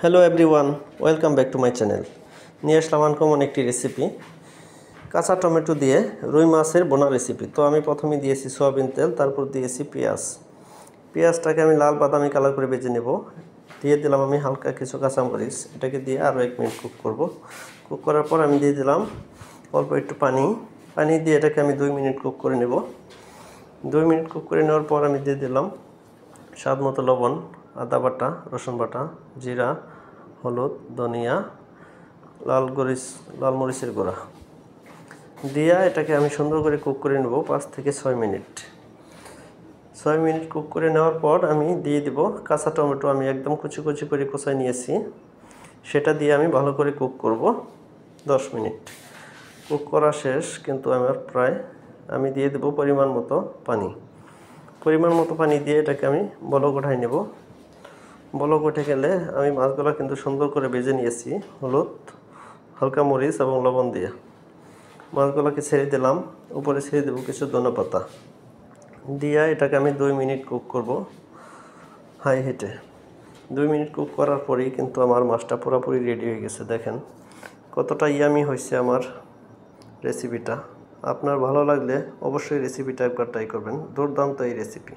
Hello everyone, welcome back to my channel. নিয়ে আসলাম uncommon একটি recipe, কাঁচা টমেটো দিয়ে রুই মাছের বোনা রেসিপি। তো আমি প্রথমে দিয়েছি সয়াবিন তেল, তারপর দিয়েছি পেঁয়াজটাকে আমি লাল বাদামি কালার করে ভেজে নেব। দিয়ে দিলাম আমি হালকা কিছু কাঁচামরিচ, এটাকে দিয়ে আরও 1 মিনিট কুক করব। কুক করার পর আমি দিয়ে দিলাম অল্প একটু পানি দিয়ে এটাকে আমি 2 মিনিট কুক করে নেব। 2 মিনিট কুক করে নেওয়ার পর আমি দিয়ে দিলাম স্বাদ মতো লবণ, আদা বাটা, রসুন বাটা, জিরা, হলুদ, ধনিয়া, লাল মরিচের গুঁড়া দিয়ে এটাকে আমি সুন্দর করে কুক করে নেব 5 থেকে 6 মিনিট। 6 মিনিট কুক করে নেওয়ার পর আমি দিয়ে দেব কাঁচা টমেটো। আমি একদম কুচি কুচি করে কোচাই নিয়েছি, সেটা দিয়ে আমি ভালো করে কুক করব 10 মিনিট। কুক করা শেষ, কিন্তু আমি দিয়ে দেব পরিমাণ মতো পানি দিয়ে এটাকে আমি বলক উঠাই নেব। বলক উঠে গেলে আমি মাছগুলো কিন্তু সুন্দর করে ভেজে নিয়েছি হলুদ, হালকা মরিচ এবং লবণ দিয়ে। মাছগুলোকে ছেড়ে দিলাম, উপরে ছেড়ে দেবো কিছু ধনেপাতা দিয়ে এটাকে আমি 2 মিনিট কুক করব হাই হিটে। 2 মিনিট কুক করার পরেই কিন্তু আমার মাছটা পুরোপুরি রেডি হয়ে গেছে। দেখেন কতটা ইয়ামি হয়েছে আমার রেসিপিটা। আপনার ভালো লাগলে অবশ্যই রেসিপিটা একবার ট্রাই করবেন। দুর্দান্ত এই রেসিপি।